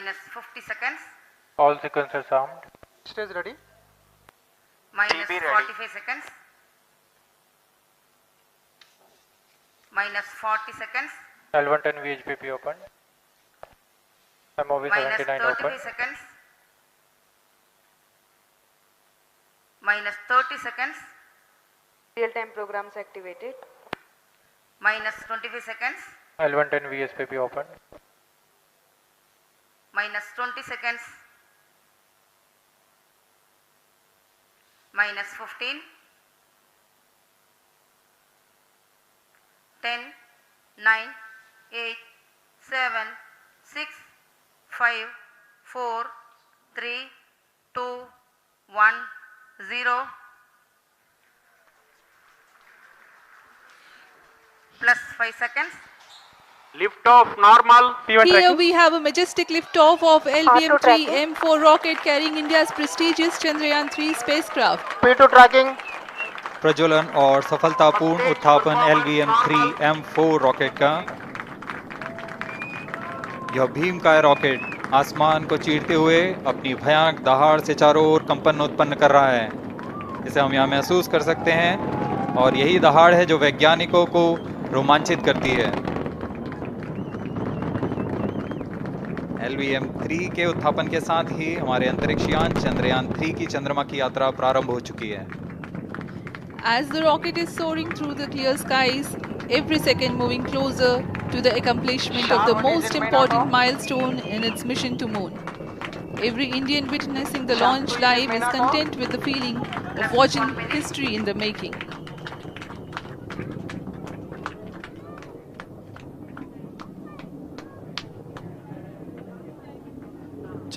minus 50 seconds. All sequences armed. Stage ready. Minus 45 seconds. Minus 40 seconds. L110 VHPP open. MOV Minus 79 35 open. seconds. Minus 30 seconds. Real-time programs activated. Minus 25 seconds. L110 VSPP open. Minus 20 seconds. Minus 15. 10, 9, 8, 7, 6, 5, 4, 3, 2, 1, 0. Plus 5 seconds. Lift off normal. Here tracking. we have a majestic liftoff of LVM-3 tracking. M4 rocket carrying India's prestigious Chandrayaan-3 spacecraft. P2 tracking. प्रज्वलन और सफलतापूर्ण उत्थापन LVM-3 M4 rocket का। यह भीमकाय rocket आसमान को चीरते हुए अपनी भयानक दहाड़ से चारों ओर कंपन उत्पन्न कर रहा है। इसे हम यहाँ महसूस कर सकते हैं और यही दहाड़ है जो वैज्ञानिकों को रोमांचित करती है। LVM-3 के उत्थापन के साथ ही हमारे अंतरिक्ष यान चंद्रयान-3 की चंद्रमा की यात्रा प्रारंभ हो चुकी है। As the rocket is soaring through the clear skies, every second moving closer to the accomplishment of the most important milestone in its mission to moon. Every Indian witnessing the launch live is content with the feeling of watching history in the making.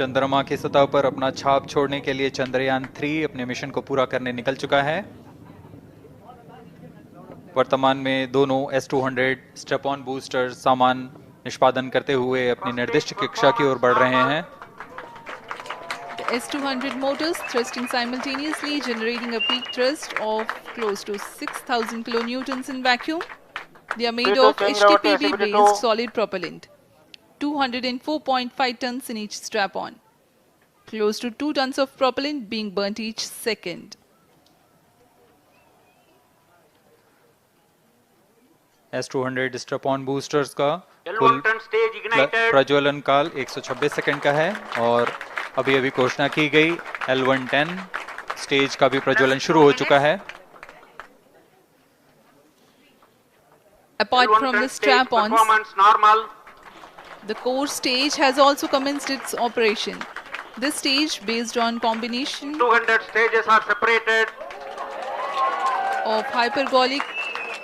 चंद्रमा की सतह पर अपना छाप छोड़ने के लिए चंद्रयान-3 अपने मिशन को पूरा करने निकल चुका है। वर्तमान में दोनों S-200 स्टेप ऑन बूस्टर सामान निष्पादन करते हुए अपनी निर्दिष्ट कक्षा की ओर बढ़ रहे हैं। The S-200 motors thrusting simultaneously, generating a peak thrust of close to 6,000 kilonewtons in vacuum. They are made of HTPB-based solid propellant, 204.5 tons in each strap-on. Close to 2 tons of propellant being burnt each second. S-200 step on boosters का कुल प्रज्वलन काल 126 second का है और अभी अभी घोषणा की गई L110 स्टेज का भी प्रज्वलन शुरू हो चुका है। Apart from the strap-ons, the core stage has also commenced its operation. This stage, based on combination 200 stages are separated. of hypergolic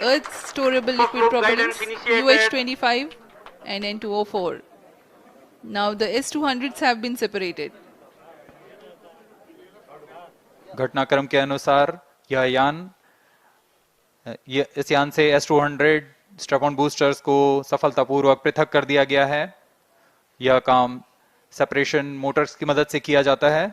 earth storable liquid Group propellants guidance initiated. UH-25 and N2O4. Now the S-200s have been separated. घटनाक्रम के अनुसार यह यान इस यान से S-200 step on boosters को सफलतापूर्वक पृथक कर दिया गया है। यह काम सेपरेशन मोटर्स की मदद से किया जाता है।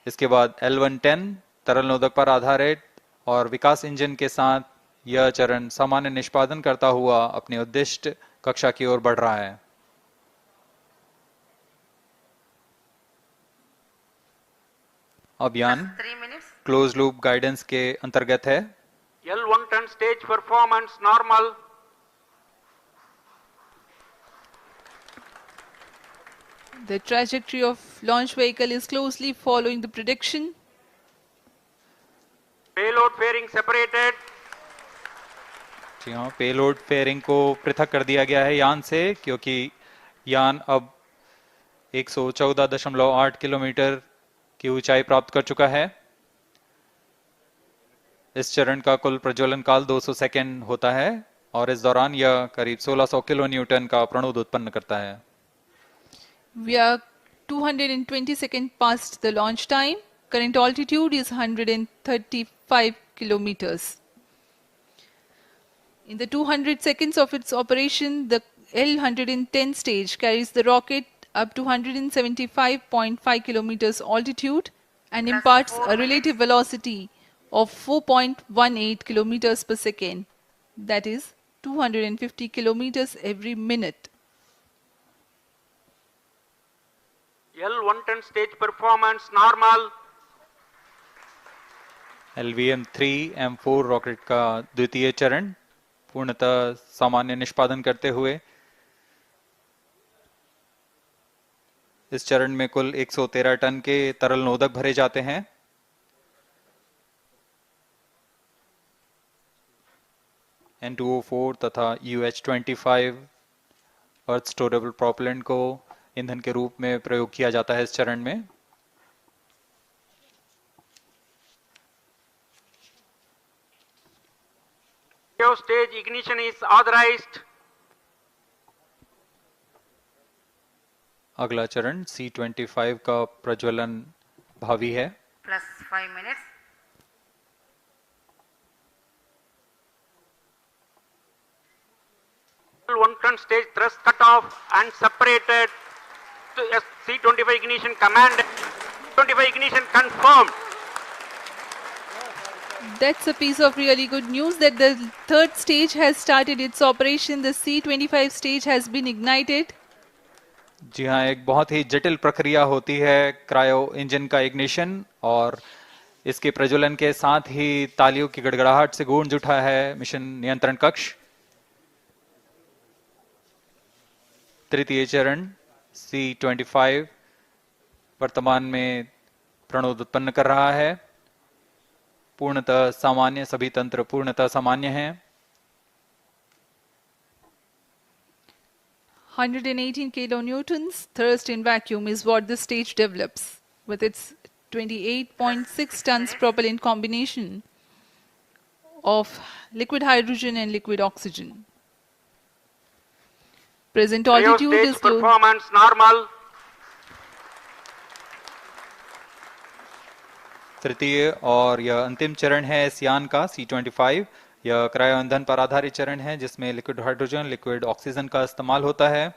इसके बाद L110 तरल नोदक पर आधारित और विकास इंजन के साथ यह चरण सामान्य निष्पादन करता हुआ अपनी उद्दिष्ट कक्षा की ओर बढ़ रहा है। अब यान 3 minutes. क्लोज लूप गाइडेंस के अंतर्गत है। L110 stage performance normal. The trajectory of launch vehicle is closely following the prediction. Payload fairing separated. जी हाँ, पेलोड फेयरिंग को पृथक कर दिया गया है यान से, क्योंकि यान अब 114.8 किलोमीटर की ऊंचाई प्राप्त कर चुका है। इस चरण का कुल प्रज्वलन काल 200 सेकेंड होता है और इस दौरान यह करीब 1600 किलो न्यूटन का प्रणोद उत्पन्न करता है। We are 220 seconds past the launch time. Current altitude is 135 kilometers. In the 200 seconds of its operation, the L110 stage carries the rocket up to 175.5 kilometers altitude and imparts a relative velocity of 4.18 kilometers per second, that is 250 kilometers every minute. L110 stage performance normal. LVM-3 M4 rocket का द्वितीय चरण पूर्णतः सामान्य निष्पादन करते हुए इस चरण में कुल 113 टन के तरल नोदक भरे जाते हैं। N2O4 तथा UH-25 अर्थ स्टोरेबल प्रोपेलेंट को ईंधन के रूप में प्रयोग किया जाता है इस चरण में। Stage ignition is authorized. अगला चरण C25 का प्रज्वलन भावी है। plus 5 minutes. L110 stage thrust cut off and separated. C25 ignition command. 25 ignition confirmed. That's a piece of really good news that the third stage has started its operation. The C25 stage has been ignited. जी हाँ, एक बहुत ही जटिल प्रक्रिया होती है cryo engine का ignition और इसके प्रज्वलन के साथ ही तालियों की गड़गड़ाहट से गूंज उठा है मिशन नियंत्रण कक्ष। तृतीय चरण C25 वर्तमान में प्रणोद उत्पन्न कर रहा है। पूर्णतः सामान्य, सभी तंत्र पूर्णतः सामान्य हैं। 118 kilonewtons thrust in vacuum is what the stage develops with its 28.6 tons propellant combination of liquid hydrogen and liquid oxygen. Present altitude Stage is close. performance normal. तृतीय और यह अंतिम चरण है इस यान का C25। यह क्रायो ईंधन पर आधारित चरण है जिसमें लिक्विड हाइड्रोजन, लिक्विड ऑक्सीजन का इस्तेमाल होता है।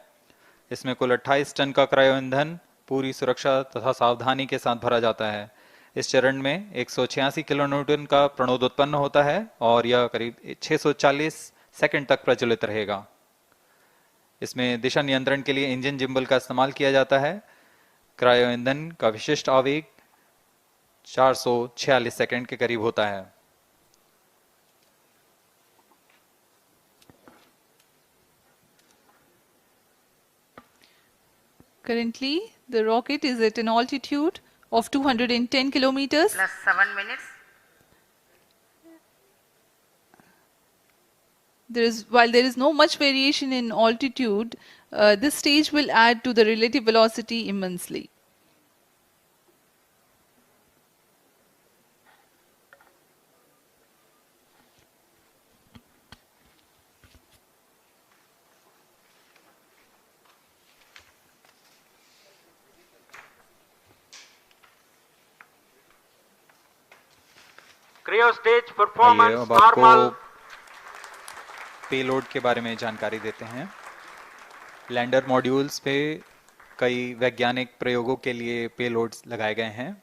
इसमें कुल 28 टन का क्रायो ईंधन पूरी सुरक्षा तथा सावधानी के साथ भरा जाता है। इस चरण में 186 किलोन्यूटन का प्रणोद उत्पन्न होता है और यह करीब 640 सेकंड तक प्रज्वलित रहेगा। इसमें दिशा नियंत्रण के लिए इंजन जिम्बल का इस्तेमाल किया जाता है। क्रायो ईंधन का विशिष्ट आवेग 446 सेकंड के करीब होता है। Currently, the rocket is at an altitude of 210 kilometers. plus 7 minutes. While there is no much variation in altitude, this stage will add to the relative velocity immensely. Cryo stage आइए performance अब आपको normal. Payload के बारे में जानकारी देते हैं। Lander modules पे कई वैज्ञानिक प्रयोगों के लिए पेलोड्स लगाए गए हैं।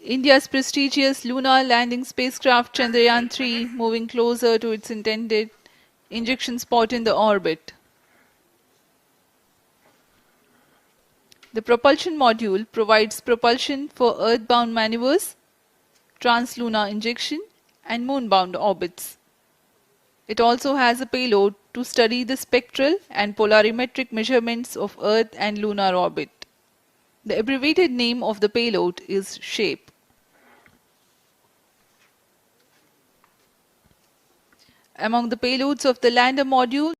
India's prestigious lunar landing spacecraft Chandrayaan-3 moving closer to its intended injection spot in the orbit. The propulsion module provides propulsion for earthbound maneuvers, translunar injection, and moonbound orbits. It also has a payload to study the spectral and polarimetric measurements of Earth and lunar orbit. The abbreviated name of the payload is SHAPE. Among the payloads of the lander module,